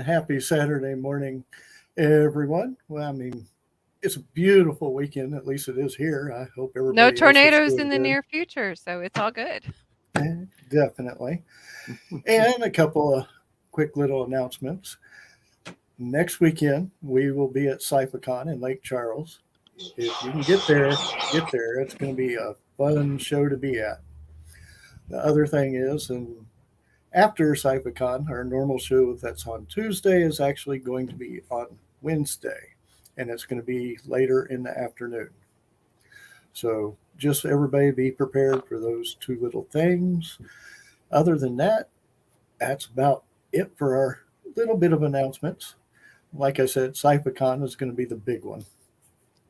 happy Saturday morning, everyone. Well, I mean, it's a beautiful weekend. At least it is here. I hope No everybody else is tornadoes doing in the good. near future, so it's all good. Definitely. And a couple of quick little announcements. Next weekend, we will be at CypherCon in Lake Charles. If you can get there, get there. It's going to be a fun show to be at. The other thing is, and after CypherCon, our normal show that's on Tuesday is actually going to be on Wednesday, and it's going to be later in the afternoon. So just everybody be prepared for those two little things. Other than that, that's about it for our little bit of announcements. Like I said, CypherCon is going to be the big one.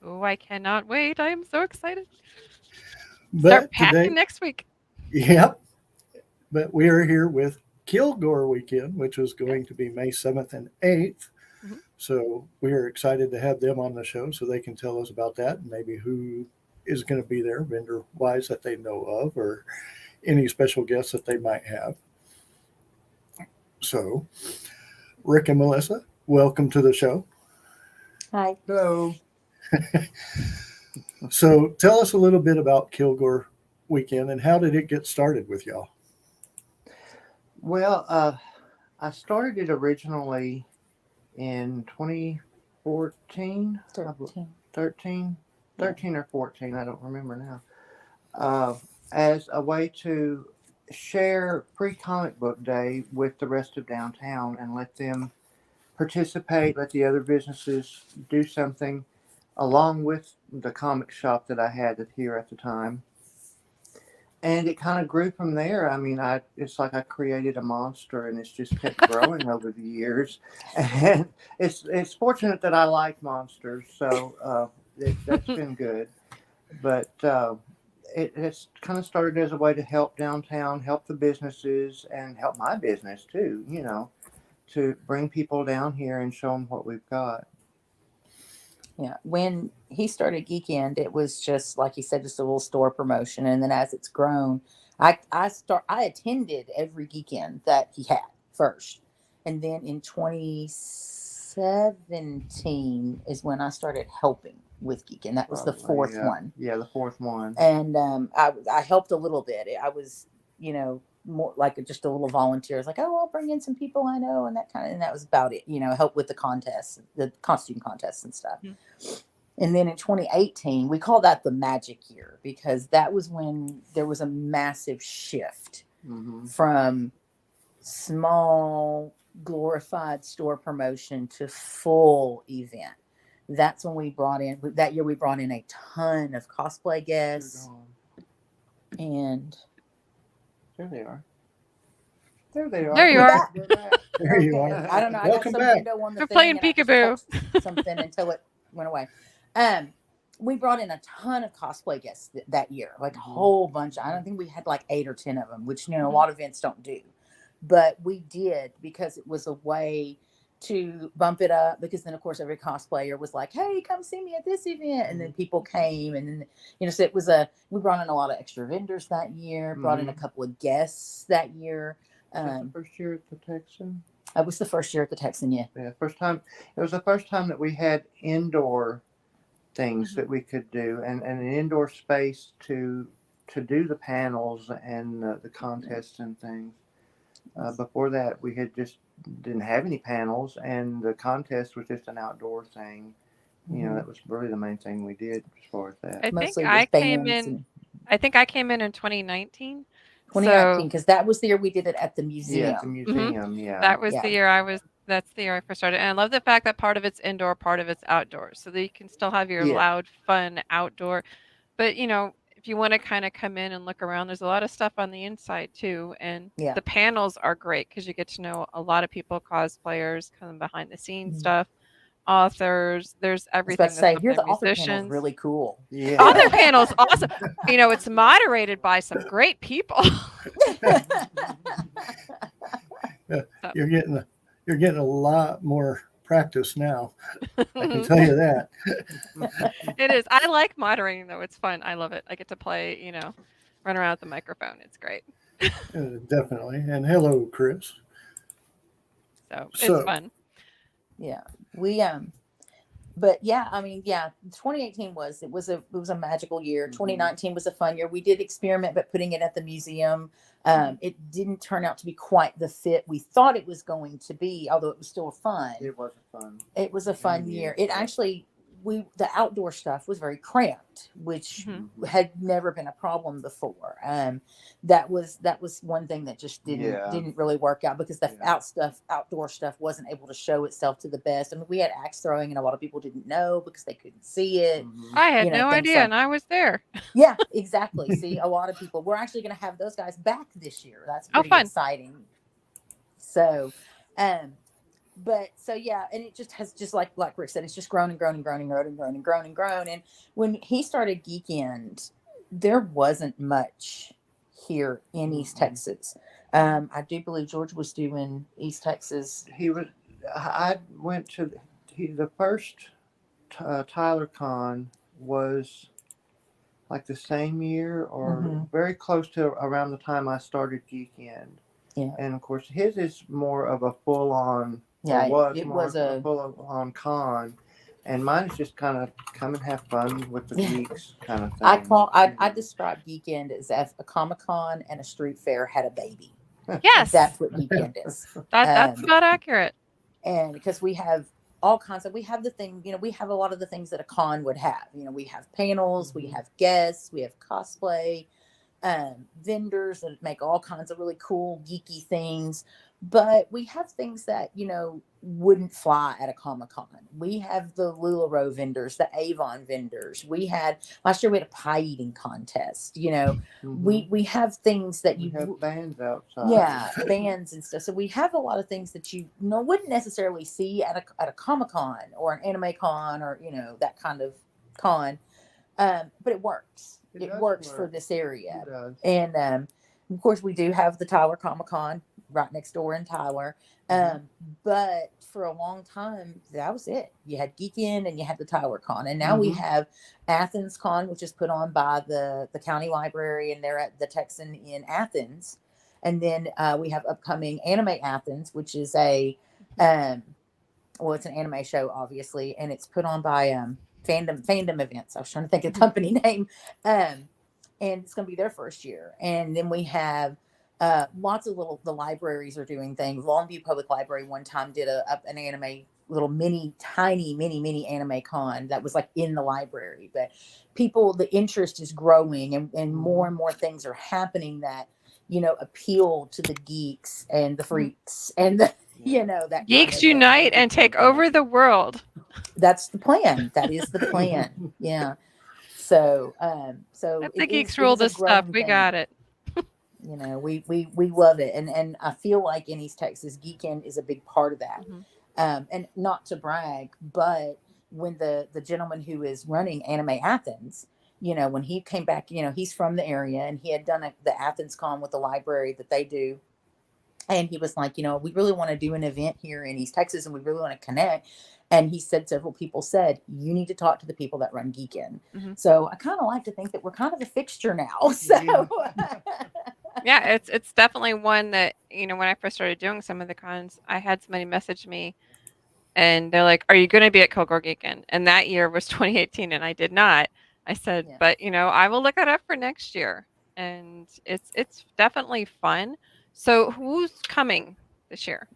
Oh, I cannot wait. I am so excited. Start But packing today, next week. yep, but we are here with Kilgore Weekend, which is Yes. going to be May 7th and 8th. Mhm. So we are excited to have them on the show so they can tell us about that and maybe who is going to be there vendor wise that they know of or any special guests that they might have. So, Rick and Melissa, welcome to the show. Hi. So, So, tell us a little bit about Kilgore Weekend and how did it get started with y'all? well, I started it originally in 2014, 13. 13, 13 or 14, I don't remember now, as a way to share pre-comic book day with the rest of downtown and let them participate, let the other businesses do something along with the comic shop that I had here at the time. And it kind of grew from there. I mean, it's like I created a monster, and it's just kept growing over the years. And it's fortunate that I like monsters, so that's been good. But it has kind of started as a way to help downtown, help the businesses, and help my business too. To bring people down here and show them what we've got. Yeah. When he started Geekend, it was just like he said, just a little store promotion. And then as it's grown, I attended every Geekend that he had first. And then in 2017 is when I started helping with Geekend. That was the Probably, fourth yeah. one. Yeah, the fourth one. And I helped a little bit. I was, more like just a little volunteer. I was like, oh, I'll bring in some people I know, and that was about it. Help with the contests, the costume contests and stuff. Mhm. And then in 2018, we call that the magic year because that was when there was a massive shift Mm-hmm. from small glorified store promotion to full event. That's when that year we brought in a ton of cosplay guests. And There they are. There they are. There you We're are. back. They're back. There you Okay. are. I don't know. I got Welcome some back. window on the We're thing playing and I just peekaboo. touched something until it went away. We brought in a ton of cosplay guests that year, like a whole bunch. I don't think we had like 8 or 10 of them, which a lot of events don't do, but we did because it was a way to bump it up. Because then, of course, every cosplayer was like, "Hey, come see me at this event," and then people came, and then so it was we brought in a lot of extra vendors that year. Brought in a couple of guests that year. Was that the first year at the Texan? It was the first year at the Texan, yeah. Yeah, first time. It was the first time that we had indoor things that we could do, and an indoor space to do the panels and the contests and things. Before that, we had just didn't have any panels, and the contest was just an outdoor thing. That was really the main thing we did as far as that. I think Mostly I with came bands in. and I think I came in 2019. 2019 So because that was the year we did it at the Yeah, at the museum. museum. Yeah. that was Yeah. the year I was. That's the year I first started, and I love the fact that part of it's indoor, part of it's outdoor, so that you can still have your Yeah. loud, fun outdoor. But if you want to kind of come in and look around, there's a lot of stuff on the inside too, and Yeah. the panels are great because you get to know a lot of people, cosplayers, kind of behind the scenes Mhm. stuff, authors. There's I was everything. about to say, There's here the something author panel is musicians. really cool. Yeah. Author panels awesome. It's moderated by some great people. Yeah, So, you're getting a lot more practice now. I can tell you that. it is. I like moderating though. It's fun. I love it. I get to play, run around with the microphone. It's great. Definitely. And hello, Chris. So it's So, fun. Yeah. We but yeah, I mean, yeah, 2018 was a magical year. Mhm. 2019 was a fun year. We did experiment, but putting it at the museum, it didn't turn out to be quite the fit we thought it was going to be, although it was still fun. It was fun. It was a fun year. It actually, the outdoor stuff was very cramped, which had never been a problem before. That was one thing that just didn't really work out, because the outdoor stuff wasn't able to show itself to the best. I mean, we had axe throwing, and a lot of people didn't know because they couldn't see it. I had You know, no things idea, like- and I was there. Yeah, exactly. See, a lot of people. We're actually going to have those guys back this year. That's pretty fun. exciting. So, but so yeah, and it just has, just like Rick said, it's just grown and grown and grown and grown and grown and grown and grown. And when he started Geekend, there wasn't much here in East Texas. I do believe George was doing East Texas. He was. I went to the first Tyler Con was like the same year or very close to around the time I started Geekend. Yeah. And of course, his is more of a full on. Yeah, It was a full on con, and mine is just kind of come and have fun with the geeks kind of thing. I describe Geekend as if a Comic-Con and a street fair had a baby. Yes, That's what Geekend is. that's about accurate. And because we have all kinds of, we have the thing, we have a lot of the things that a con would have. We have panels, we have guests, we have cosplay, vendors that make all kinds of really cool geeky things, but we have things that wouldn't fly at a Comic-Con. We have the LuLaRoe vendors, the Avon vendors. Last year we had a pie eating contest. We have things that we have bands outside. Yeah, bands and stuff. So we have a lot of things that wouldn't necessarily see at a Comic-Con or an anime con or that kind of con, but it works. It works for this area. It does. And of course, we do have the Tyler Comic-Con right next door in Tyler. But for a long time, that was it. You had Geekend and you had the Tyler Con. And now we have Athens Con, which is put on by the county library, and they're at the Texan in Athens. And then we have upcoming Anime Athens, which is it's an anime show, obviously, and it's put on by Fandom Events. I was trying to think of the company name. And it's going to be their first year. And then we have lots of the libraries are doing things. Longview Public Library one time did an anime, little mini anime con that was like in the library. But the interest is growing, and more things are happening that appeal to the geeks and the freaks and the that Geeks unite and take over the world. That's the plan. That is the plan. Yeah. So Let the geeks rule this stuff. We got it. We love it, and I feel like in East Texas, Geekend is a big part of that. And not to brag, but when the gentleman who is running Anime Athens, when he came back, he's from the area, and he had done the Athens Con with the library that they do. And he was like, we really want to do an event here in East Texas, and we really want to connect. And he said, several people said, you need to talk to the people that run Geekend. So I kind of like to think that we're kind of a fixture now. So yeah, it's definitely one that, when I first started doing some of the cons, I had somebody message me and they're like, are you going to be at Kilgore Geekend? And that year was 2018, and I did not. I said, but I will look it up for next year. And it's definitely fun. So who's coming this year?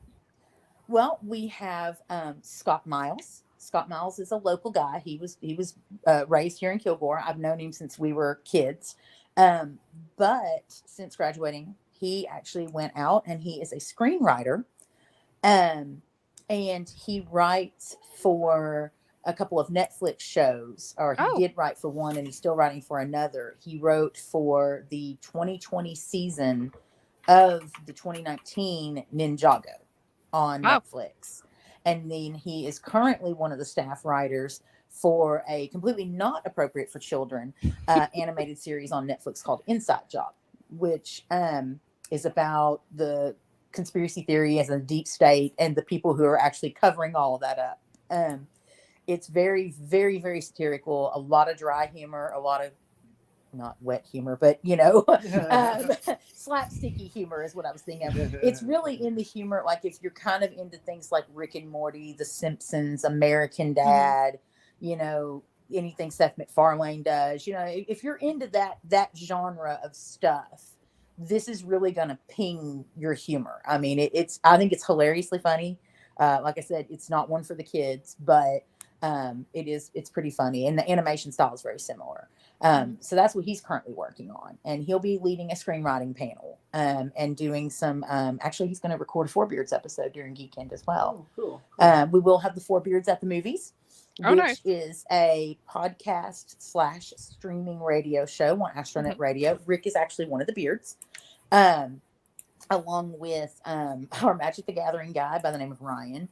Well, we have Scott Miles. Scott Miles is a local guy. He was raised here in Kilgore. I've known him since we were kids. But since graduating, he actually went out, and he is a screenwriter. And he writes for a couple of Netflix shows, or he did write for one, and he's still writing for another. He wrote for the 2020 season of the 2019 Ninjago on Netflix. And then he is currently one of the staff writers for a completely not appropriate for children animated series on Netflix called Inside Job, which is about the conspiracy theory as a deep state and the people who are actually covering all of that up. It's very, very, very satirical, a lot of dry humor, a lot of not wet humor, but slapsticky humor is what I was thinking of. It's really in the humor, like if you're kind of into things like Rick and Morty, The Simpsons, American Dad, you know, anything Seth MacFarlane does, you know, if you're into that genre of stuff, this is really going to ping your humor. I mean, I think it's hilariously funny. Like I said, it's not one for the kids, but it's pretty funny, and the animation style is very similar. So that's what he's currently working on, and he'll be leading a screenwriting panel and doing some. Actually, he's going to record a Four Beards episode during Geekend as well. Oh, cool. We will have the Four Beards at the Movies, which is a podcast / streaming radio show on Astronet Radio. Rick is actually one of the Beards, along with our Magic the Gathering guy by the name of Ryan,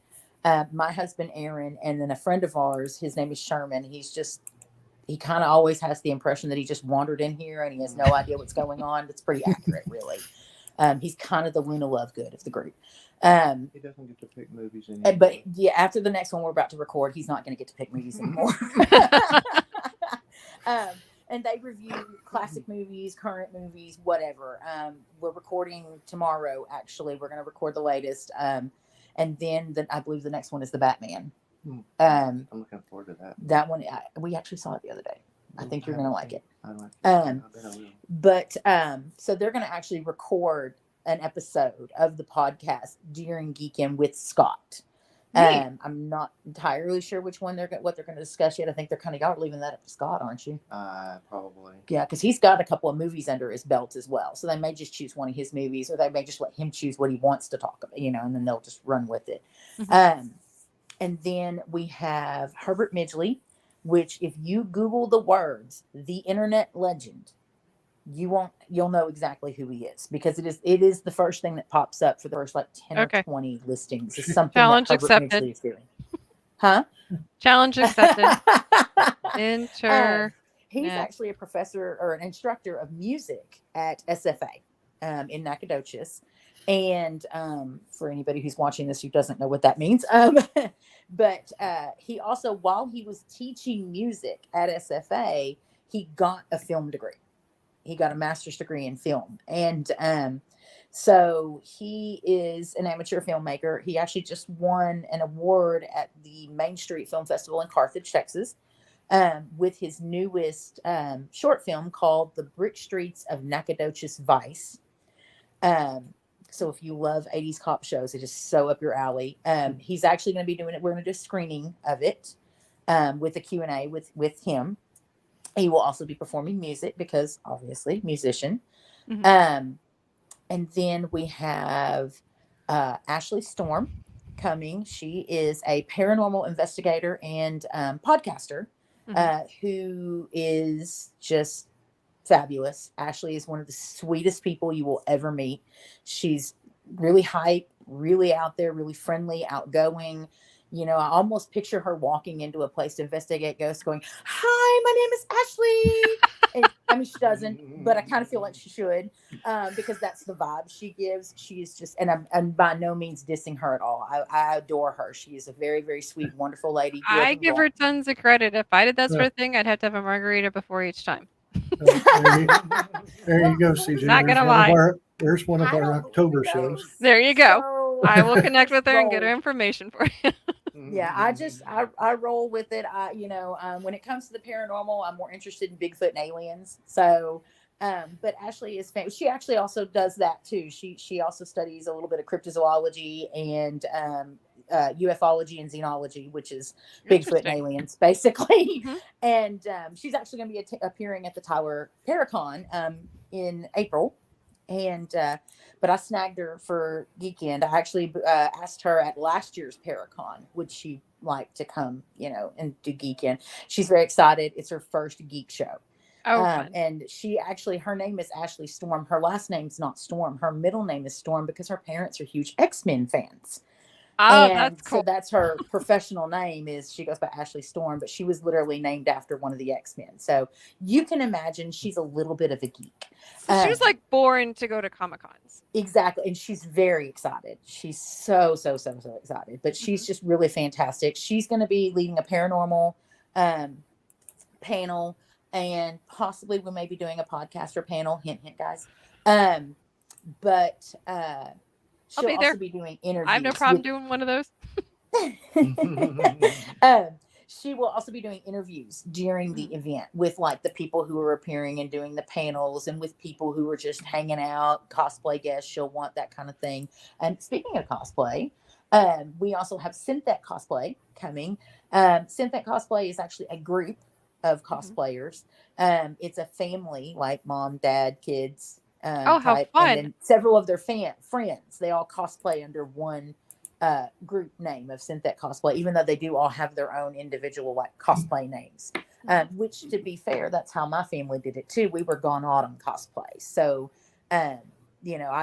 my husband Aaron, and then a friend of ours. His name is Sherman. He kind of always has the impression that he just wandered in here and he has no idea what's going on. It's pretty accurate, really. He's kind of the Luna Lovegood of the group. He doesn't get to pick movies anymore. But yeah, after the next one we're about to record, he's not going to get to pick movies anymore. And they review classic movies, current movies, whatever. We're recording tomorrow, actually. We're going to record the latest. And then I believe the next one is The Batman. I'm looking forward to that. That one, we actually saw it the other day. I think you're going to like it. I like it. I bet I will. But so they're going to actually record an episode of the podcast during Geekend with Scott. I'm not entirely sure which one what they're going to discuss yet. I think they're kind of y'all are leaving that up to Scott, aren't you? Probably. Yeah, because he's got a couple of movies under his belt as well. So they may just choose one of his movies, or they may just let him choose what he wants to talk about, you know, and then they'll just run with it. And then we have Herbert Midgley, which if you Google the words "the internet legend," you'll know exactly who he is, because it is the first thing that pops up for the first like 10 or 20 listings. It's something Challenge that Herbert accepted. Midgley is doing. Huh? Challenge accepted. He's actually a professor or an instructor of music at SFA in Nacogdoches. And for anybody who's watching this who doesn't know what that means, but he also, while he was teaching music at SFA, he got a film degree. He got a master's degree in film. And so he is an amateur filmmaker. He actually just won an award at the Main Street Film Festival in Carthage, Texas, with his newest short film called The Brick Streets of Nacogdoches Vice. So if you love 80s cop shows, it is so up your alley. He's actually going to be doing it. We're going to do a screening of it with a Q&A with him. He will also be performing music because obviously musician. And then we have Ashley Storm coming. She is a paranormal investigator and podcaster who is just fabulous. Ashley is one of the sweetest people you will ever meet. She's really hype, really out there, really friendly, outgoing. You know, I almost picture her walking into a place to investigate ghosts going, "Hi, my name is Ashley." And, I mean, she doesn't, but I kind of feel like she should, because that's the vibe she gives. She is just, and I'm by no means dissing her at all. I adore her. She is a very, very sweet, wonderful lady. I give her tons of credit. If I did that sort of thing, I'd have to have a margarita before each time. There you go, CJ. Not gonna lie. There's one of our October shows. There you go. I will connect with her and get her information for you. Yeah, I roll with it. When it comes to the paranormal, I'm more interested in Bigfoot and aliens. So, but Ashley is famous. She actually also does that too. She also studies a little bit of cryptozoology and ufology and xenology, which is Bigfoot and aliens, basically. And she's actually going to be appearing at the Tyler Paracon in April. And but I snagged her for Geekend. I actually asked her at last year's Paracon, would she like to come, and do Geekend? She's very excited. It's her first geek show. And her name is Ashley Storm. Her last name's not Storm. Her middle name is Storm because her parents are huge X-Men fans. Oh, that's cool. So that's her professional name. She goes by Ashley Storm, but she was literally named after one of the X-Men. So you can imagine she's a little bit of a geek. So she was like born to go to Comic-Cons. Exactly. And she's very excited. She's so excited, but she's just really fantastic. She's going to be leading a paranormal panel, and possibly we may be doing a podcaster panel. Hint, hint, guys. But she'll be also there. be doing interviews. I have no problem doing one of those. She will also be doing interviews during the event with like the people who are appearing and doing the panels, and with people who are just hanging out, cosplay guests. She'll want that kind of thing. And speaking of cosplay, we also have Synthet Cosplay coming. Synthet Cosplay is actually a group of cosplayers. It's a family, like mom, dad, kids. Oh, how type, fun. and then several of their friends. They all cosplay under one group name of Synthet Cosplay, even though they do all have their own individual like cosplay names. Which, to be fair, that's how my family did it too. We were Gone Autumn cosplay, so I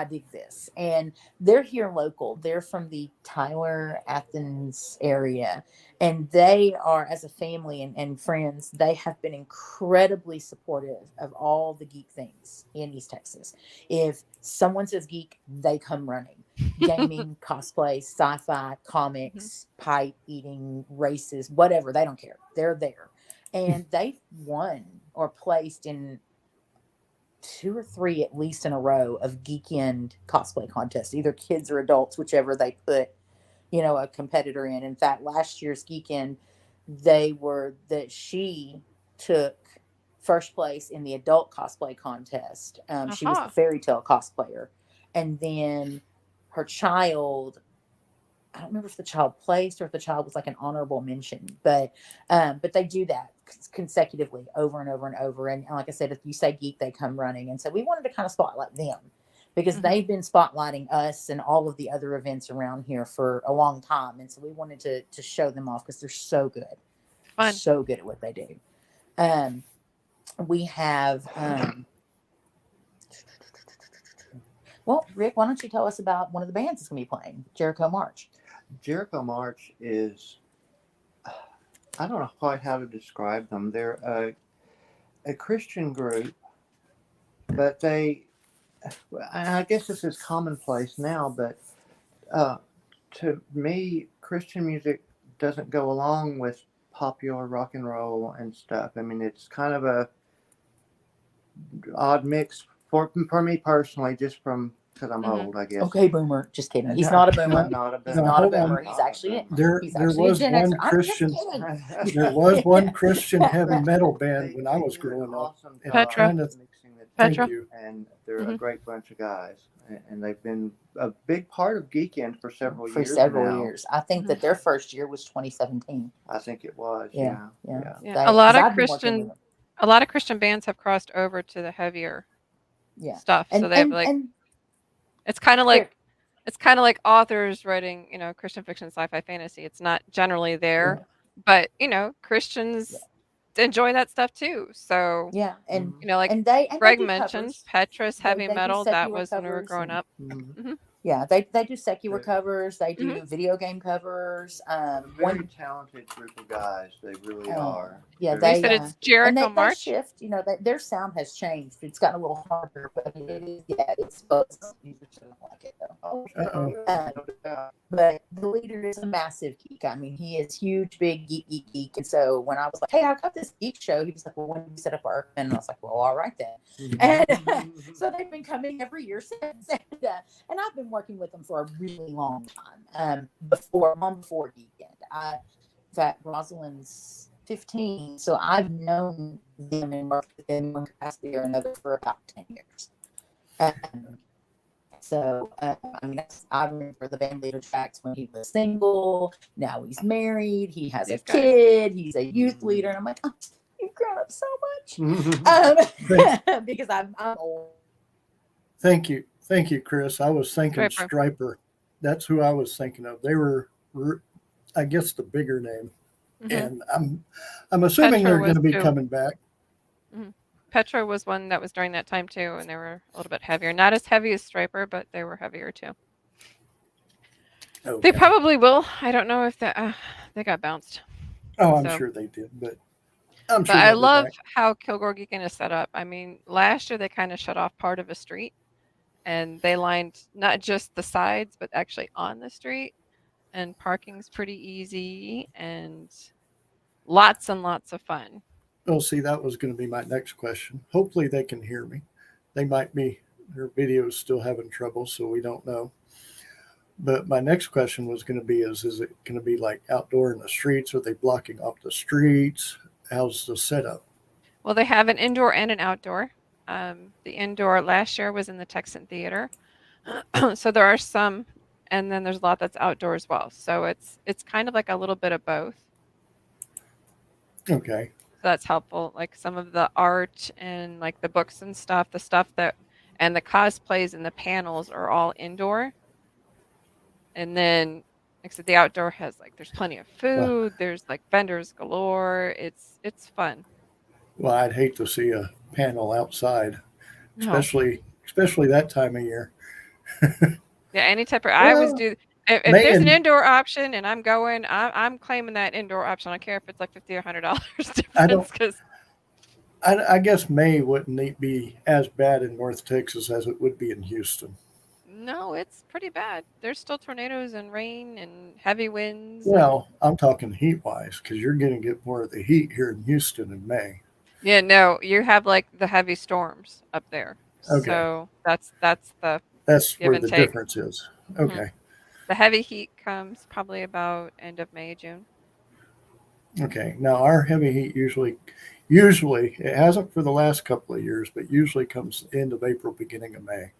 dig this, and they're here local. They're from the Tyler, Athens area, and they are, as a family and friends, they have been incredibly supportive of all the geek things in East Texas. If someone says geek, they come running. Gaming, cosplay, sci-fi, comics, pipe eating, races, whatever, they don't care. They're there, and they've won or placed in 2 or 3 at least in a row of Geekend cosplay contests, either kids or adults, whichever they put, a competitor in. In fact, last year's Geekend, she took first place in the adult cosplay contest. She was the fairy tale cosplayer, and then her child, I don't remember if the child placed or if the child was like an honorable mention, but they do that consecutively over and over and over. And like I said, if you say geek, they come running. And so we wanted to kind of spotlight them because they've been spotlighting us and all of the other events around here for a long time. And so we wanted to show them off because they're so good. Fun. So good at what they do. We have, well, Rick, why don't you tell us about one of the bands that's going to be playing, Jericho March? Jericho March is, I don't know quite how to describe them. They're a Christian group, but I guess this is commonplace now, but to me, Christian music doesn't go along with popular rock and roll and stuff. I mean, it's kind of a odd mix for me personally, just from because I'm old, I guess. Okay, boomer. Just kidding. He's not a boomer. I'm not a boomer. He's not a boomer. He's actually There was one Christian. There was one Christian heavy metal band when I was growing up. And I'm trying to thank you. And they're a great bunch of guys, and they've been a big part of Geekend for several years. I think that their first year was 2017. I think it was. Yeah. A lot of Christian bands have crossed over to the heavier stuff. So they have like. It's kind of like authors writing, Christian fiction, sci-fi, fantasy. It's not generally there, but Christians enjoy that stuff too. So and like Greg mentioned, Petra's heavy metal. That was when we were growing up. Yeah, they do secular covers. They do video game covers. Very talented group of guys. They really are. Yeah, they said it's Jericho March. They shift. Their sound has changed. It's gotten a little harder, but it is. Yeah, it's both. You just don't like it though. But the leader is a massive geek. I mean, he is huge, big geek. And so when I was like, "Hey, I got this geek show," he was like, "Well, when do we set up our?" And I was like, "Well, all right then." And so they've been coming every year since, and I've been working with them for a really long time. Before Geekend, in fact, Rosalind's 15, so I've known them and worked with them in one capacity or another for about 10 years. I remember the band leader tracks when he was single. Now he's married. He has a kid. He's a youth leader, and I'm like, oh, you've grown up so much. Because I'm old. Thank you, Chris. I was thinking Striper. That's who I was thinking of. They were, I guess, the bigger name, and I'm assuming they're going to be coming back. Petra was one that was during that time too, and they were a little bit heavier. Not as heavy as Striper, but they were heavier too. Okay. They probably will. I don't know if they got bounced. Oh, I'm sure they did, but I'm sure. But I love how Kilgore Geekend is set up. I mean, last year they kind of shut off part of a street, and they lined not just the sides, but actually on the street. And parking's pretty easy, and lots and lots of fun. Oh, see, that was going to be my next question. Hopefully they can hear me. They might be her video's still having trouble, so we don't know. But my next question was going to be: is it going to be like outdoor in the streets? Are they blocking off the streets? How's the setup? Well, they have an indoor and an outdoor. The indoor last year was in the Texan Theater, so there are some, and then there's a lot that's outdoor as well. So it's kind of like a little bit of both. Okay. So that's helpful. Like some of the art and like the books and stuff, the stuff that and the cosplays and the panels are all indoor. And then like I said, the outdoor has like there's plenty of Well, food, there's like vendors galore. It's fun. well, I'd hate to see a panel outside, No. especially that time of year. Yeah, any type of I always Well, do if May there's an and indoor option and I'm going, I'm claiming that indoor option. I don't care if it's like $50 or $100 I difference don't. because I guess May wouldn't be as bad in North Texas as it would be in Houston. no, it's pretty bad. There's still tornadoes and rain and heavy winds and Well, I'm talking heat wise because you're going to get more of the heat here in Houston in May. yeah, no, you have like the heavy storms up there. Okay, So that's the that's give where and the take. difference is. hmm Okay, The heavy heat comes probably about end of May, June. okay. Now our heavy heat usually it hasn't for the last couple of years, but usually comes end of April, beginning of May.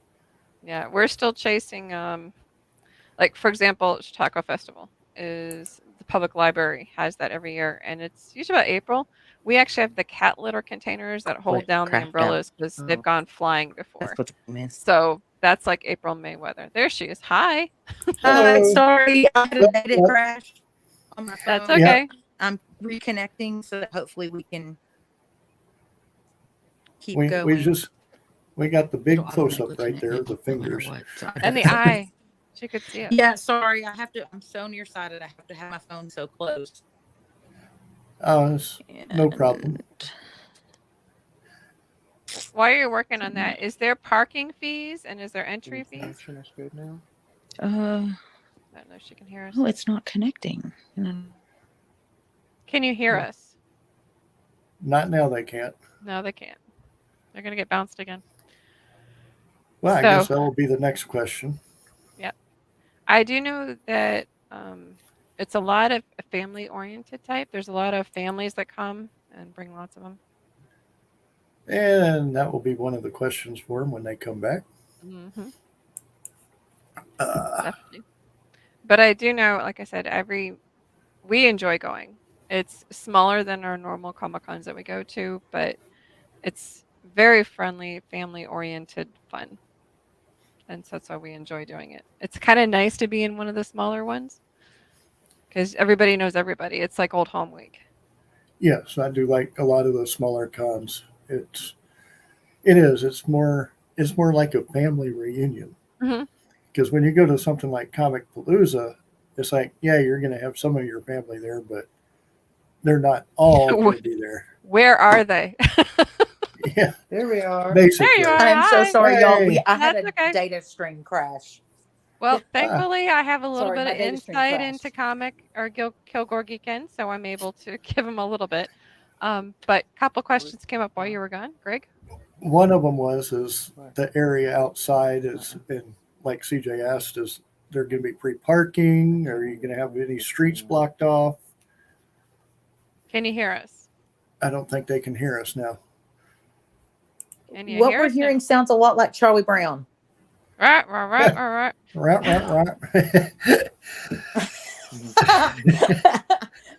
Yeah, we're still chasing like for example, Chautauqua Festival is the public library has that every year and it's usually about April. We actually have the cat litter containers that hold Wait, down the crashed out. umbrellas because they've Oh, gone flying that's before. what I missed. So that's like April, May weather. There she is. Hi. Hi, Hello. sorry, I had a Yep, data yep, crash on my That's phone. yeah. okay. I'm reconnecting so that hopefully we can keep We going. got the It'll big close automatically up right connect there me of the no matter fingers. what. So I And the just eye. She could see us. yeah, sorry, I'm so nearsighted. I have to have my phone so close. It's no problem. And While you're working on that, is there parking fees and is there entry fees? Connection is good now. I don't know if she can hear us. oh, it's not connecting. Can you hear Well, us? not now. They can't. No, they can't. They're gonna get bounced again. Well, I guess So, that will be the next question. yeah, I do know that it's a lot of family-oriented type. There's a lot of families that come and bring lots of them. And that will be one of the questions for them when they come back. hmm Uh, Definitely. But I do know, like I said, we enjoy going. It's smaller than our normal Comic Cons that we go to, but it's very friendly, family-oriented fun. And so that's why we enjoy doing it. It's kind of nice to be in one of the smaller ones because everybody knows everybody. It's like old home week. yes, I do like a lot of the smaller cons. It's more like a family reunion hmm because when you go to something like Comic Palooza, it's like, yeah, you're going to have some of your family there, but they're not all going to be there. Where are they? Yeah, There we are. There basically. you are. I'm so Hi. sorry, y'all. Hey, I had That's a okay. data stream crash. Well, uh, thankfully, I have a little Sorry, bit my of data stream insight into crashed. comic or Kilgore Geekend, so I'm able to give them a little bit. But a couple questions came up while you were gone, Greg. one of them is the area outside is, and like CJ asked, is there going to be free parking? Are you going to have any streets blocked off? Can you hear us? I don't think they can hear us now. Can you What hear we're us now? hearing sounds a lot like Charlie Brown. Right. Right.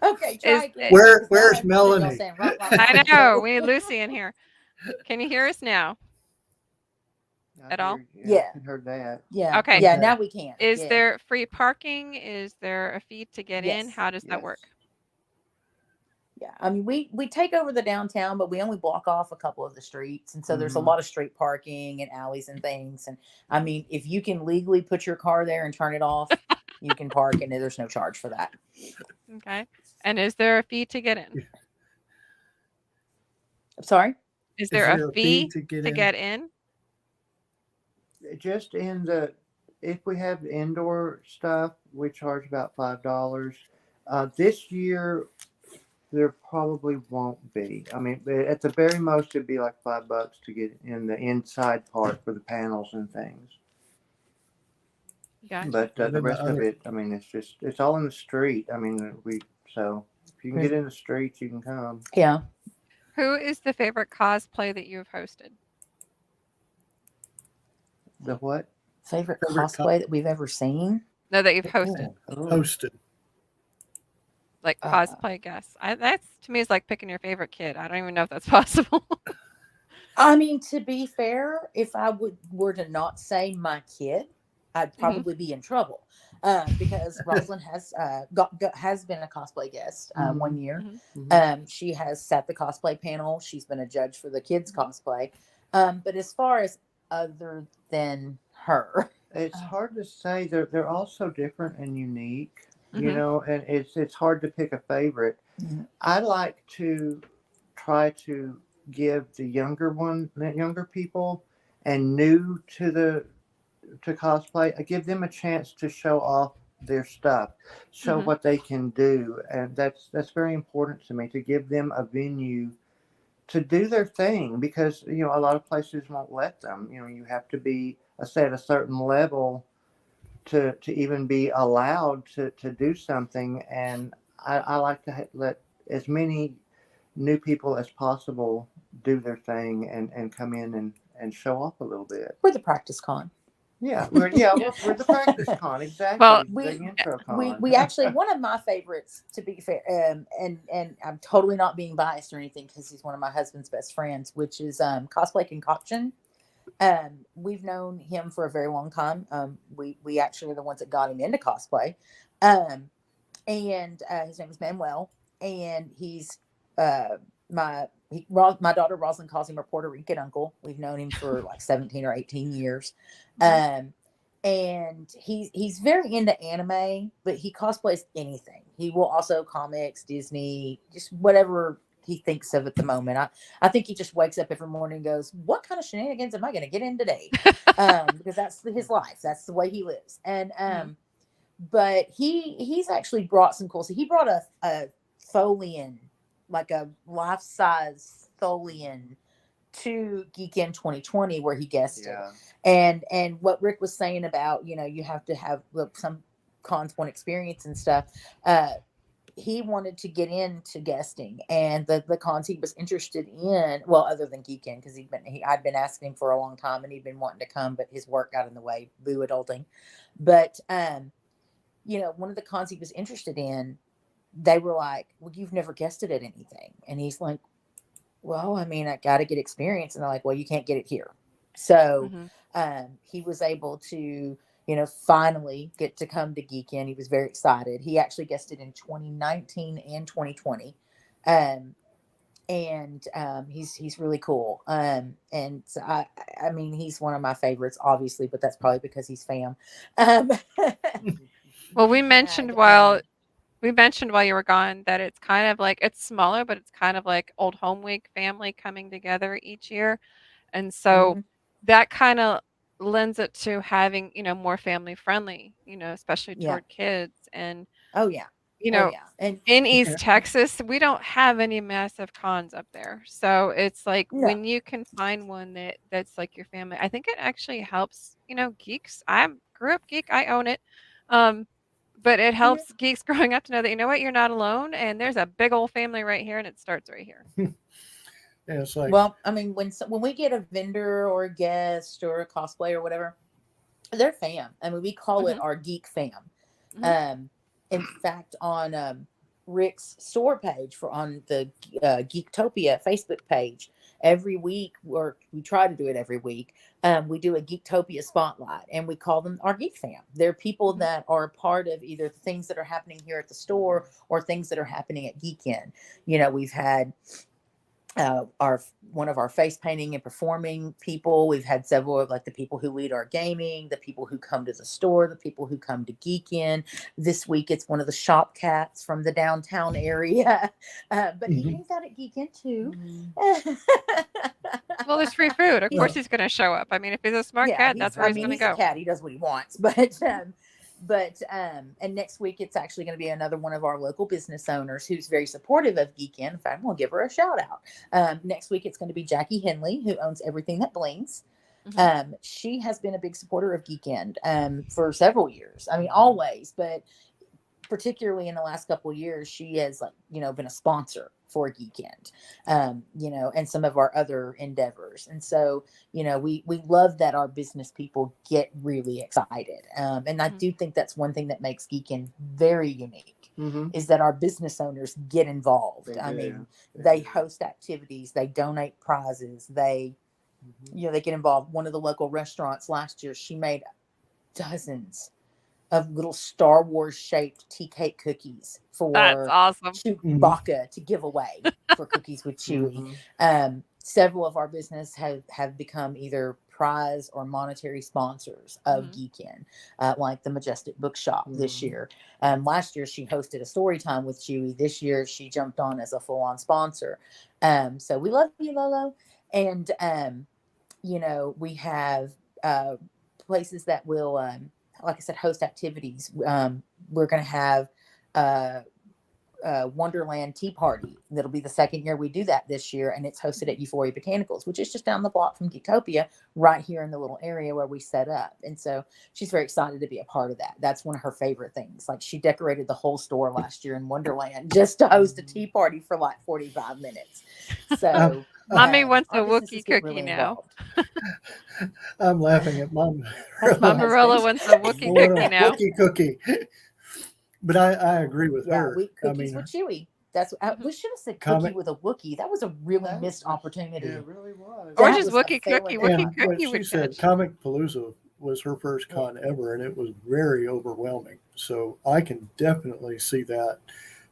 Okay, try again. Where's Melanie? Saying, "Rah, rah, I rah." know. We need Lucy in here. Can you hear us now? At all? Yeah. I heard that. Yeah. Okay. Yeah, Okay. now we can. Is Yeah. there free parking? Is there a fee to get in? Yes. How does that work? Yeah, I mean, we take over the downtown, but we only block off a couple of the streets, and so there's a Mhm. lot of street parking and alleys and things. And I mean, if you can legally put your car there and turn it off, you can park, and there's no charge for that. Okay. And is there a fee to get in? I'm sorry. Is there a fee to get to in? get in? Just if we have indoor stuff, we charge about $5. This year, There probably won't be. I mean, at the very most, it'd be like $5 to get in the inside part for the panels and things. Gotcha. But And the then rest of it, I mean, it's all in the street. I mean, so if you can get in the streets, you can come. Yeah. Who is the favorite cosplay that you've hosted? The what? Favorite Favorite cosplay that we've ever seen? No, that you've hosted. Oh. Hosted. Like Uh, cosplay guests. That's to me is like picking your favorite kid. I don't even know if that's possible. I mean, to be fair, if I were to not say my kid, I'd probably be in trouble. Because Rosalind has has been a cosplay guest 1 year. She has set the cosplay panel. She's been a judge for the kids cosplay. But as far as other than her, It's hard to say. They're all so different and unique, you Mhm. know, and it's hard to pick a favorite. Mhm. I like to try to give the younger people and new to cosplay, I give them a chance to show off their stuff, show Mhm. what they can do, and that's very important to me, to give them a venue to do their thing, because you know a lot of places won't let them. You know, you have to be at a certain level to even be allowed to do something, and I like to let as many new people as possible do their thing and come in and show off a little bit. we're the practice con. Yeah, we're the practice con, exactly. Well, the intro con. We actually, one of my favorites, to be fair, and I'm totally not being biased or anything because he's one of my husband's best friends, which is Cosplay Concoction. We've known him for a very long time. We actually are the ones that got him into cosplay. And his name is Manuel, and he's my daughter Rosalind calls him her Puerto Rican uncle. We've known him for like 17 or 18 years. And he's very into anime, but he cosplays anything. He will also comics, Disney, just whatever he thinks of at the moment. I think he just wakes up every morning and goes, "What kind of shenanigans am I going to get in today?" Because that's his life. That's the way he lives. And but he's actually brought some cool. So he brought a Tholian, like a life size Tholian, to Geekend 2020 where he guested. Yeah. And what Rick was saying about, you know, you have to have some cons one experience and stuff. He wanted to get into guesting, and the cons he was interested in, well, other than Geekend, because I'd been asking him for a long time and he'd been wanting to come, but his work got in the way. Boo adulting. But you know, one of the cons he was interested in, they were like, "Well, you've never guested at anything," and he's like, "Well, I mean, I got to get experience." And they're like, "Well, you can't get it here." So he was able to, you know, finally get to come to Geekend. He was very excited. He actually guested in 2019 and 2020. He's really cool. And so I mean, he's one of my favorites, obviously, but that's probably because he's fam. Well, we mentioned while you were gone that it's kind of like it's smaller, but it's kind of like old home week family coming together each year. And so that kind of lends it to having, you know, more family friendly, you know, especially toward kids. And, you know, And in East Texas, we don't have any massive cons up there. So it's like when you can find one that's like your family, I think it actually helps, you know, geeks. I grew up geek, I own it. But it helps geeks growing up to know that, you know what, you're not alone, and there's a big old family right here, and it starts right here. Yeah, it's like, well, I mean, when we get a vendor or a guest or a cosplay or whatever, they're fam. I mean, we call it our geek fam. In fact, on Rick's store page on the Geektopia Facebook page, every week, or we try to do it every week, we do a Geektopia spotlight, and we call them our geek fam. They're people that are part of either things that are happening here at the store or things that are happening at Geekend. You know, we've had one of our face painting and performing people. We've had several of like the people who lead our gaming, the people who come to the store, the people who come to Geekend. This week it's one of the shop cats from the downtown area, but he hangs out at Geekend too. Well, there's free food. Of course he's going to show up. I mean, if he's a smart cat, that's where he's going to go. He's a cat. He does what he wants. But But and next week it's actually going to be another one of our local business owners who's very supportive of Geekend. In fact, we'll give her a shout out. Next week it's going to be Jackie Henley, who owns Everything That Blings. She has been a big supporter of Geekend for several years. I mean, always, but particularly in the last couple of years, she has been a sponsor for Geekend, and some of our other endeavors. And so, we love that our business people get really excited. And I do think that's one thing that makes Geekend very unique is that our business owners get involved. They host activities, they donate prizes, they get involved. One of the local restaurants last year, she made dozens of little Star Wars shaped tea cake cookies for That's awesome. Chewbacca to give away for Cookies with Chewie. Several of our business have become either prize or monetary sponsors of Geekend, like the Majestic Bookshop this year. Last year she hosted a story time with Chewie. This year she jumped on as a full-on sponsor. So we love you, Lolo. And we have places that will like I said, host activities. We're going to have Wonderland Tea Party. That'll be the second year we do that this year, and it's hosted at Euphoria Botanicals, which is just down the block from Geektopia, right here in the little area where we set up. And so she's very excited to be a part of that. That's one of her favorite things. Like, she decorated the whole store last year in Wonderland just to host a tea party for like 45 minutes. So Mommy wants a our Wookiee businesses get cookie really now. involved. I'm laughing at Mom. That's my Marilla husband. wants a Wookiee cookie now. Wookiee cookie. But I agree with her. Cookies with Chewie. That's we should have said Comic- cookie with a Wookiee. That was a really missed opportunity. It really was. Or That just was a Wookiee failing cookie. error. Wookiee And what cookie she would said, catch. Comic Palooza was her first con ever, and it was very overwhelming. So I can definitely see that.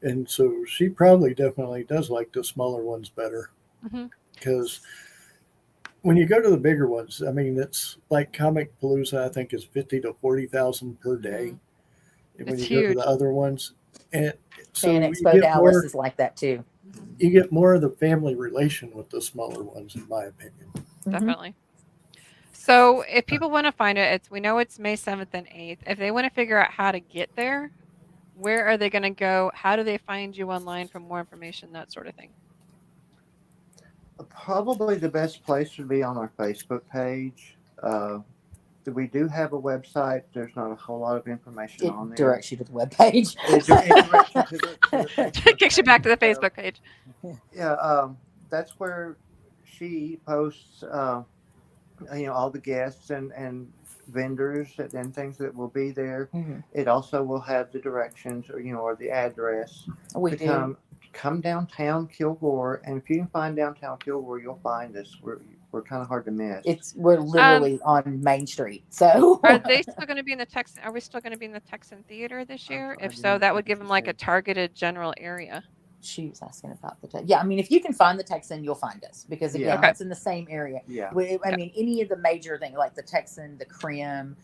And so she probably definitely does like the smaller ones better. Because when you go to the bigger ones, I mean, it's like Comic Palooza, I think, is 50 to 40,000 per day. And when It's you go to huge. the other ones, and so Fan you Expo get Dallas more, is like that too. you get more of the family relation with the smaller ones, in my opinion. Definitely. So if people want to find it, we know it's May 7th and 8th. If they want to figure out how to get there, where are they going to go? How do they find you online for more information, that sort of thing? Probably the best place would be on our Facebook page. We do have a website. There's not a whole lot of information on It there. directs you to the webpage. It directs you to the Facebook Kicks you back to the page. Facebook page. Yeah, that's where she posts, all the guests and vendors and things that will be there. It also will have the directions or the address. We do. Come downtown Kilgore, and if you can find downtown Kilgore, you'll find us. We're kind of hard to miss. We're literally on Main Street. So Are they still going to be in the Texan? Are we still going to be in the Texan Theater this year? If so, that would give them like a targeted general area. She was asking about the Texan. Yeah, I mean, if you can find the Texan, you'll find us because again, Okay. it's in the same area. Yeah. I mean, any of the major things like the Texan, the Crim,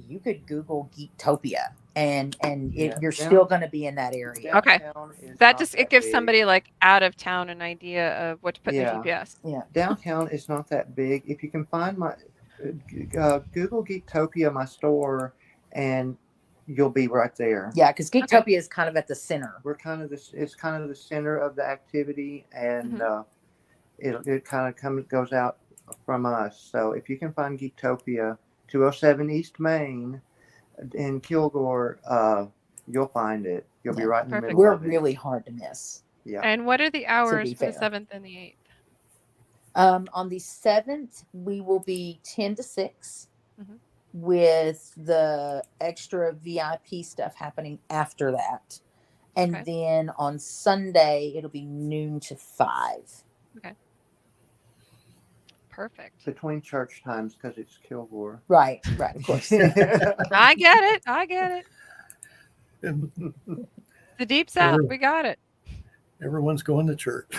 you could Google Geektopia, and you're still going to be in that area. Okay. Downtown is That not just it gives big. somebody like out of town an idea of what to put in their GPS. Yeah. Downtown is not that big. If you can find my Google Geektopia, my store, and you'll be right there. Yeah, because Geektopia is kind of at the center. We're kind of it's kind of the center of the activity, and it kind of goes out from us. So if you can find Geektopia, 207 East Main in Kilgore, you'll find it. You'll be right in the Perfect. middle We're of it. really hard to miss. Yeah. And what are the hours for the fair. 7th and the 8th? On the 7th, we will be 10 to 6 with the extra VIP stuff happening after that. And then on Sunday, it'll be noon to 5. Okay. Perfect. Between church times because it's Kilgore. Right, of course. I get it. The Deep South, we got it. Everyone's going to church.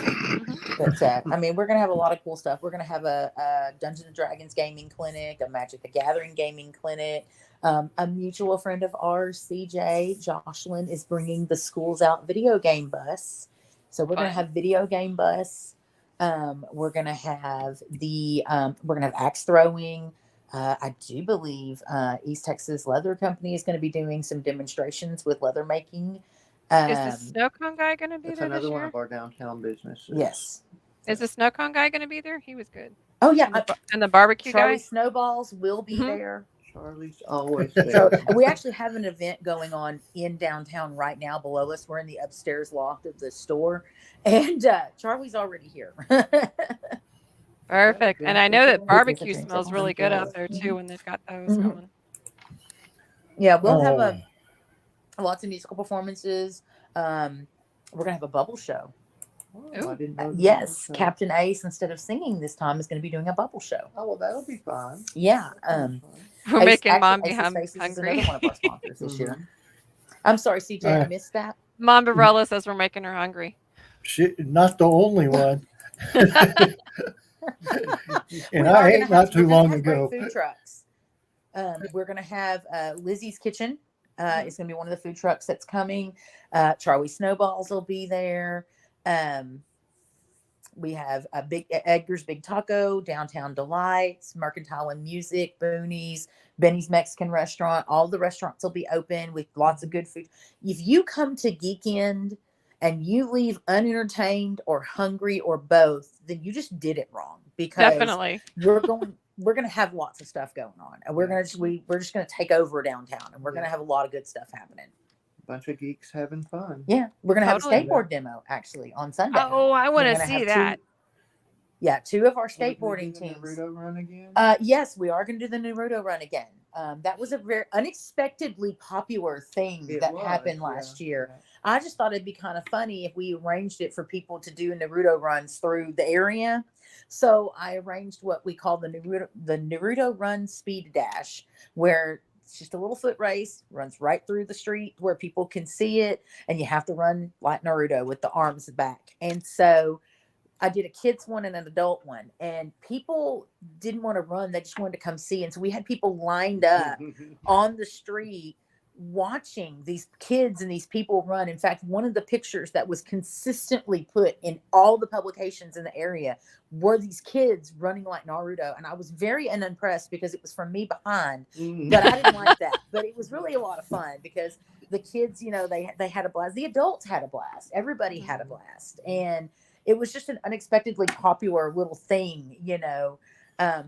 But I mean, we're gonna have a lot of cool stuff. We're gonna have a Dungeons and Dragons gaming clinic, a Magic the Gathering gaming clinic. A mutual friend of ours, CJ Jocelyn, is bringing the Schools Out video game bus. So we're gonna have video game bus. We're gonna have axe throwing. I do believe East Texas Leather Company is going to be doing some demonstrations with leather making. Is the snow cone guy going to be That's there this another one year? of our downtown businesses. Yes. Is the snow cone guy going to be there? He was good. Oh yeah, And the barbecue Charlie guy. Snowballs will be Mhm. there. Charlie's always So there. and we actually have an event going on in downtown right now below us. We're in the upstairs loft of the store, and Charlie's already here. Perfect. And I know that barbecue Transit. smells really good out there too when they've got those Mhm. going. Yeah, we'll have Oh, lots of musical performances. We're gonna have a bubble show. Oh, I didn't know. Yes, that. Captain Ace, instead of singing this time, is going to be doing a bubble show. Oh, well, that'll be fun. Yeah. That'll be fun. We're making Mom Aces be Faces is hungry. another one of our sponsors this year. I'm sorry, CJ, I missed that. Mom Barella says we're making her hungry. she not the only one. And We I are ate gonna not too we're gonna long have great ago. Food trucks. We're going to have Lizzie's Kitchen. It's going to be one of the food trucks that's coming. Charlie Snowballs will be there. We have a Edgar's Big Taco, Downtown Delights, Mercantile and Music, Boonies, Benny's Mexican Restaurant. All the restaurants will be open with lots of good food. If you come to Geekend and you leave unentertained or hungry or both, then you just did it wrong, because Definitely. we're going to have lots of stuff going on, and we're just going to take over downtown, and we're going to have a lot of good stuff happening. Bunch of geeks having fun. Yeah, we're going to have a Totally. skateboard demo actually on Sunday. Oh, I want We're to gonna see have that. two of our Are we gonna skateboarding do the teams. Naruto run again? Yes, we are going to do the Naruto run again. That was a very unexpectedly popular thing that happened last year. I just thought it'd be kind of funny if we arranged it for people to do Naruto runs through the area. So I arranged what we call the Naruto Run Speed Dash, where it's just a little foot race, runs right through the street where people can see it, and you have to run like Naruto with the arms back. And so I did a kids one and an adult one, and people didn't want to run. They just wanted to come see. And so we had people lined up on the street watching these kids and these people run. In fact, one of the pictures that was consistently put in all the publications in the area were these kids running like Naruto. And I was very unimpressed because it was from me behind, but I didn't like that. But it was really a lot of fun because the kids, they had a blast. The adults had a blast. Everybody had a blast. And it was just an unexpectedly popular little thing,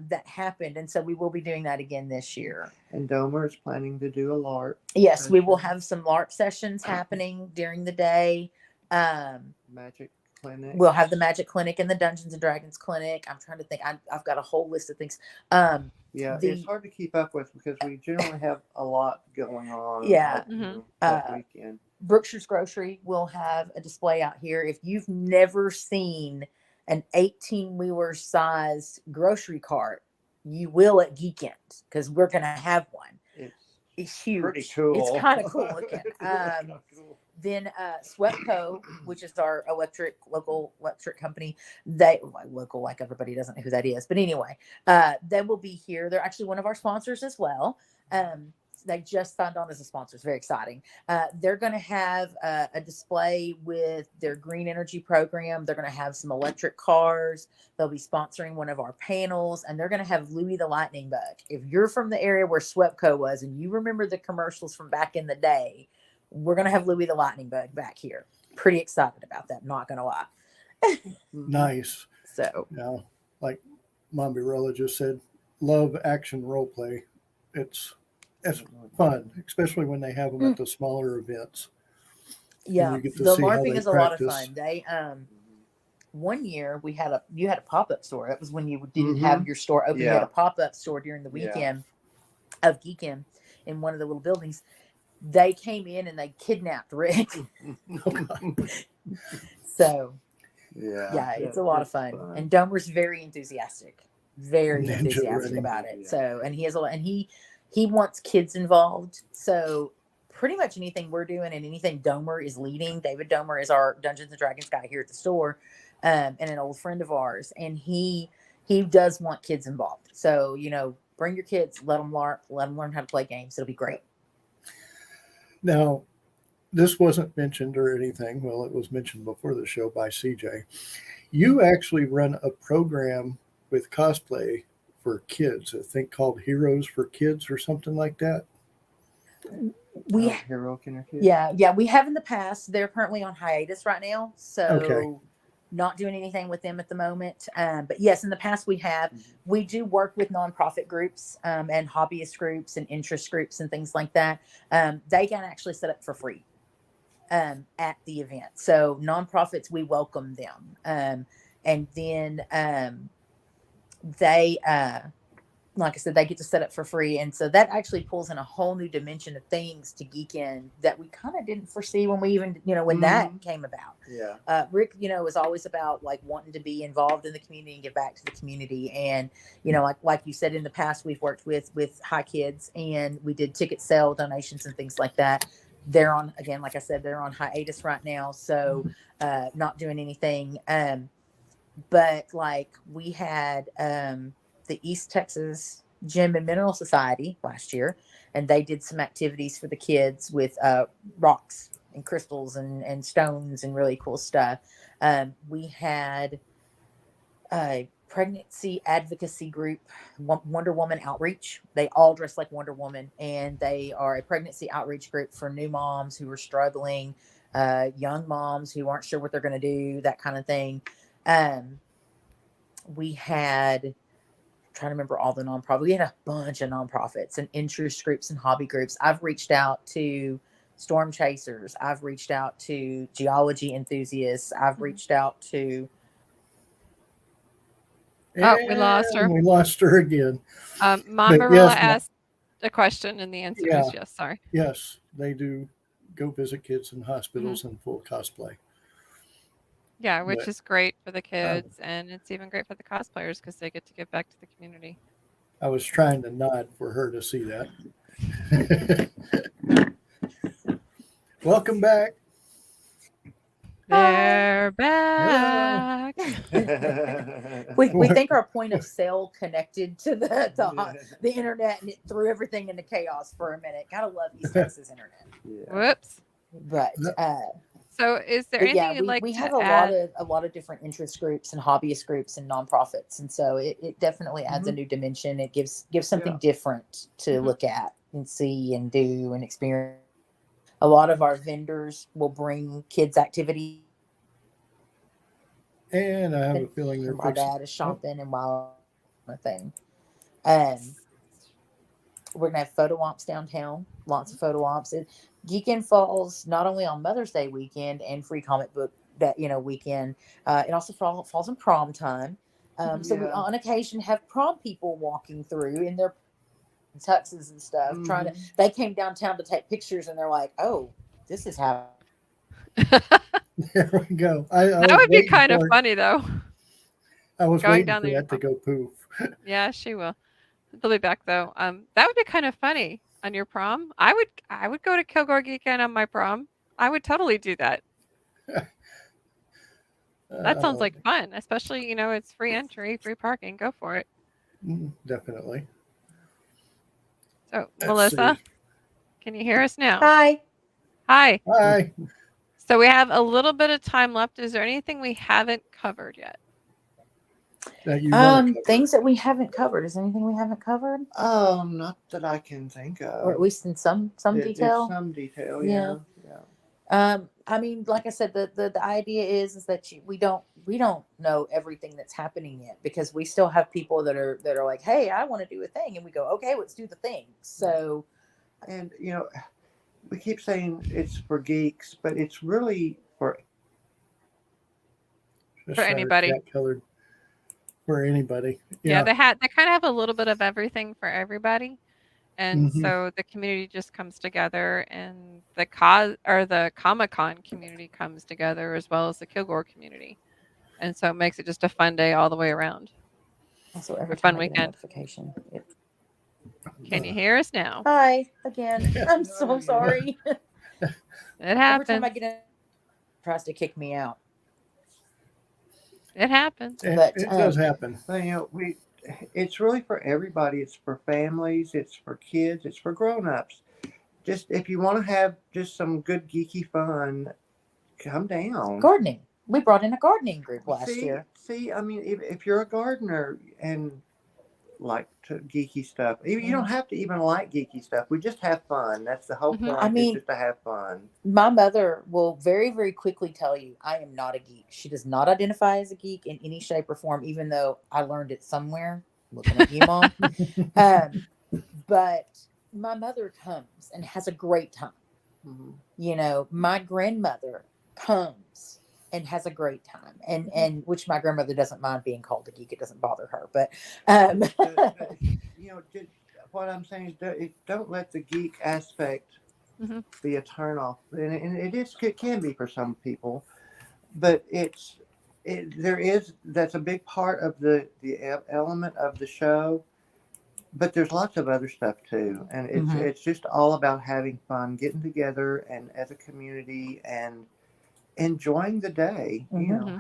that happened. And so we will be doing that again this year. And Domer is planning to do a LARP. Yes, we will have some LARP sessions happening during the day. Magic clinic. We'll have the Magic Clinic and the Dungeons and Dragons Clinic. I'm trying to think. I've got a whole list of things. Yeah, it's hard to keep up with because we generally have a lot going on. Yeah. That weekend. Brookshire's Grocery will have a display out here. If you've never seen an 18-wheeler sized grocery cart, you will at Geekend, because we're going to have one. It's huge. Pretty cool. It's kind of cool looking. Then Swepco, which is our local electric company, like everybody doesn't know who that is, but anyway, they will be here. They're actually one of our sponsors as well. They just signed on as a sponsor. It's very exciting. They're going to have a display with their green energy program. They're going to have some electric cars. They'll be sponsoring one of our panels, and they're going to have Louie the Lightning Bug. If you're from the area where Swepco was and you remember the commercials from back in the day, we're going to have Louie the Lightning Bug back here. Pretty excited about that. Not going to lie. Nice. So, now, like Mom Birella just said, love action role play. It's fun, especially when they have them at the smaller events. yeah, you get to the see how LARPing they is a lot of practice. fun. They one year you had a pop-up store. That was when you didn't have your store open. You had a pop-up store during the weekend of Geekend in one of the little buildings. They came in and they kidnapped Rick. So it's a lot of fun. And Domer's very enthusiastic, about it. So, and he has he wants kids involved. So pretty much anything we're doing and anything Domer is leading. David Domer is our Dungeons and Dragons guy here at the store, and an old friend of ours. And he does want kids involved. So, bring your kids, let them LARP, let them learn how to play games. It'll be great. Now, this wasn't mentioned or anything. Well, it was mentioned before the show by CJ. You actually run a program with Cosplay for kids, I think called Heroes for Kids or something like that. We Hero Kinder Kids. yeah, we have in the past. They're currently on hiatus right now, so Okay. not doing anything with them at the moment. But yes, in the past we have. We do work with nonprofit groups and hobbyist groups and interest groups and things like that. They can actually set up for free at the event. So nonprofits, we welcome them, and then they. Like I said, they get to set up for free. And so that actually pulls in a whole new dimension of things to Geekend that we kind of didn't foresee when we even, when that came about. Yeah. Rick, was always about like wanting to be involved in the community and give back to the community. And, like you said, in the past, we've worked with High Kids and we did ticket sale donations and things like that. They're on, again, like I said, they're on hiatus right now. So not doing anything. But like we had, the East Texas Gem and Mineral Society last year, and they did some activities for the kids with rocks and crystals and stones and really cool stuff. We had a pregnancy advocacy group, Wonder Woman Outreach. They all dress like Wonder Woman, and they are a pregnancy outreach group for new moms who are struggling, young moms who aren't sure what they're going to do, that kind of thing. We had... trying to remember all the nonprofits. We had a bunch of nonprofits and interest groups and hobby groups. I've reached out to storm chasers. I've reached out to geology enthusiasts. I've reached out to... Oh, we lost her. We lost her again. Mom But Barilla yes, asked a question, and the answer is yes. Sorry. Yes, they do go visit kids in hospitals in full cosplay. Yeah, which But- is great for the kids, and it's even great for the cosplayers because they get to give back to the community. I was trying to nod for her to see that. Welcome back. They're back. we think our point of sale connected to the internet, and it threw everything into chaos for a minute. Gotta love East Texas internet. Whoops. But So, is there anything you'd like we to have add? a lot of different interest groups and hobbyist groups and nonprofits, and so it definitely adds a new dimension. It gives something different to look at and see and do and experience. A lot of our vendors will bring kids activity. And I have a feeling they're My fixing. dad is shopping and wild thing. We're gonna have photo ops downtown. Lots of photo ops. Geekend falls not only on Mother's Day weekend and Free Comic Book weekend. It also falls in prom time. So we on occasion have prom people walking through in their tuxes and stuff, trying to. They came downtown to take pictures, and they're like, "Oh, this is how." There we go. That would be kind of funny, though. I was going waiting down for there. that to go poof. Yeah, she will. She'll be back though. That would be kind of funny on your prom. I would go to Kilgore Geekend on my prom. I would totally do that. That sounds like fun, especially it's free entry, free parking. Go for it. Definitely. So, Let's Melissa, see. can you hear us now? Hi. Hi. Hi. So we have a little bit of time left. Is there anything we haven't covered yet? That you wanna cover. Things that we haven't covered. Is there anything we haven't covered? Not that I can think of. Or at least in some detail. Some detail, Yeah. I mean, like I said, the idea is that we don't know everything that's happening yet, because we still have people that are like, hey, I want to do a thing, and we go, okay, let's do the thing. So, and we keep saying it's for geeks, but it's really for Just For our anybody. cat-colored- For anybody. Yeah, they kind of have a little bit of everything for everybody. And Mhm. so the community just comes together, and the Comic-Con community comes together, as well as the Kilgore community. And so it makes it just a fun day all the way around. so every A fun time I get a weekend. notification, Can you hear us now? hi again. I'm so sorry. It Every happens. time I get it tries to kick me out. It happens. But, It does happen. Well, it's really for everybody. It's for families. It's for kids. It's for grown-ups. Just if you want to have just some good geeky fun, come down. Gardening. We brought in a gardening group last year. See, I mean, if you're a gardener and like geeky stuff. Even you don't have to even like geeky stuff. We just have fun. That's the whole point. I mean, is just to have fun. My mother will very, very quickly tell you I am not a geek. She does not identify as a geek in any shape or form, even though I learned it somewhere. Looking at you, Mom. But my mother comes and has a great time. Mm-hmm. You know, my grandmother comes and has a great time, and which my grandmother doesn't mind being called a geek. It doesn't bother her. But you know, what I'm saying is, don't let the geek aspect be a turn off, and it can be for some people, but that's a big part of the element of the show. But there's lots of other stuff too, and it's just all about having fun, getting together, and as a community, and enjoying the day. You know,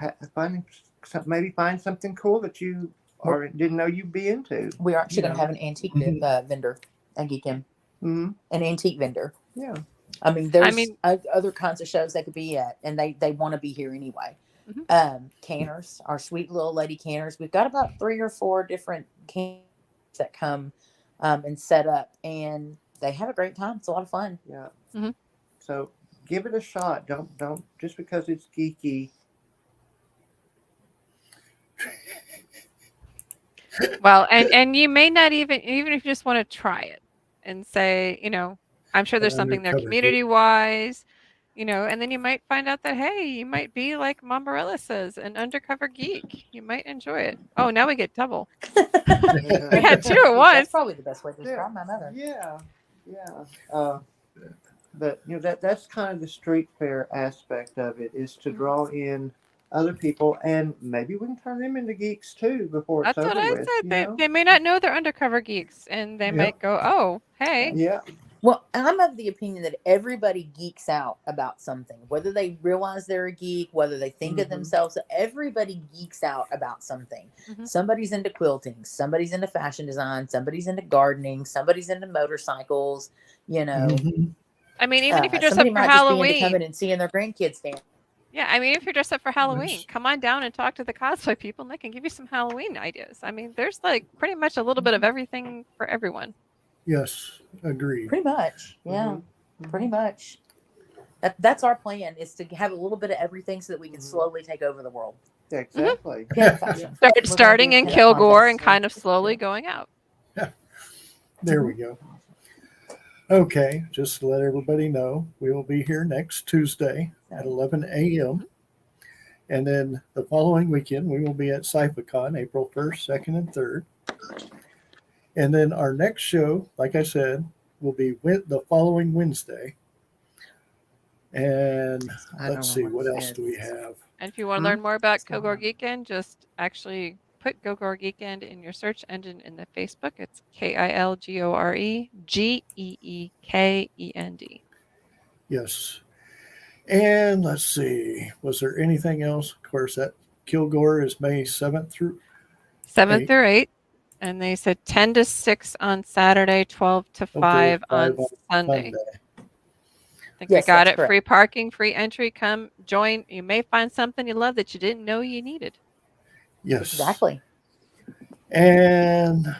maybe find something cool that you didn't know you'd be into. We're actually going to have an antique vendor at Geekend, an antique vendor. Yeah, I mean, there's other kinds of shows they could be at, and they want to be here anyway. Canners, our sweet little lady canners. We've got about 3 or 4 different canners that come and set up, and they have a great time. It's a lot of fun. Yeah. So give it a shot. Don't just because it's geeky. Well, and you may not even if you just want to try it and say, you know, I'm sure there's something there community wise, you know, and then you might find out that, hey, you might be like Mom Marilla says, an undercover geek. You might enjoy it. Oh, now we get double. We had 2 at once. That's probably the best way to describe my mother. Yeah. But you know, that's kind of the street fair aspect of it, is to draw in other people, and maybe we can turn them into geeks too before it's That's over what I with, said. They may not know they're undercover geeks, and they might go, oh, hey. Yeah. Well, I'm of the opinion that everybody geeks out about something, whether they realize they're a geek, whether they think of themselves. Everybody geeks out about something. Somebody's into quilting, somebody's into fashion design, somebody's into gardening, somebody's into motorcycles. You know, I mean, even if you dress up somebody for might Halloween, just be into coming and seeing their grandkids dance. Yeah, I mean, if you're dressed up for Halloween, come on down and talk to the cosplay people, and they can give you some Halloween ideas. I mean, there's like pretty much a little bit of everything for everyone. Yes, agreed. Pretty much, yeah, pretty much. That's our plan, is to have a little bit of everything so that we can slowly take over the world. Exactly. Starting in Kilgore and kind of slowly going out. There we go. Okay, just to let everybody know, we will be here next Tuesday at 11 a.m. And then the following weekend, we will be at CypherCon, April 1st, 2nd, and 3rd. And then our next show, like I said, will be the following Wednesday. And let's see, what else do we have? And if you want to learn more about Kilgore Geekend, just actually put Kilgore Geekend in your search engine in the Facebook. It's KILGORE GEEKEND. Yes. And let's see, was there anything else? Of course, that Kilgore is May 7th through 7th through 8th. And they said 10 to 6 on Saturday, 12 to 5 on Sunday. I think I got it. Correct. Free parking, free entry. Come join. You may find something you love that you didn't know you needed. Yes. Exactly. And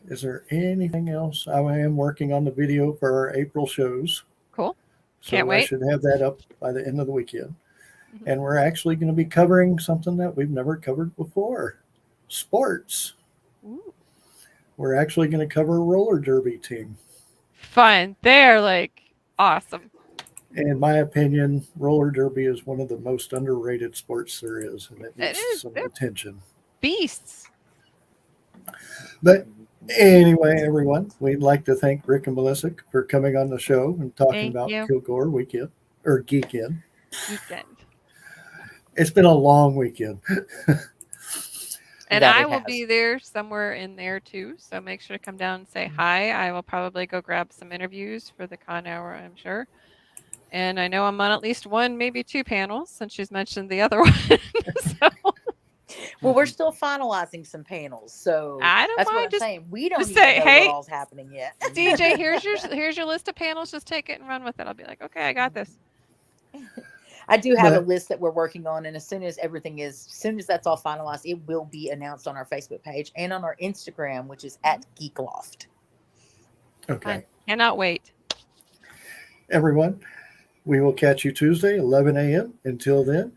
is there anything else? I am working on the video for our April shows. Cool. So Can't wait. I should have that up by the end of the weekend. And we're actually going to be covering something that we've never covered before. Sports. Ooh. We're actually going to cover a roller derby team. Fun. They're like awesome. In my opinion, roller derby is one of the most underrated sports there is, and it needs some attention. Beasts. But anyway, everyone, we'd like to thank Rick and Melissa for coming on the show and talking about Kilgore Weekend or Geekend. It's been a long weekend. And I will be there somewhere in there too. So make sure to come down and say hi. I will probably go grab some interviews for the con hour, I'm sure. And I know I'm on at least 1, maybe 2 panels, since she's mentioned the other one. So. Well, we're still finalizing some panels, so I don't that's mind. What I'm saying. We don't even say, know hey, what all's happening yet. DJ, here's your list of panels. Just take it and run with it. I'll be like, okay, I got this. I do have a But- list that we're working on, and as soon as that's all finalized, it will be announced on our Facebook page and on our Instagram, which is at Geekloft. Okay. I cannot wait. Everyone, we will catch you Tuesday, 11 a.m. Until then,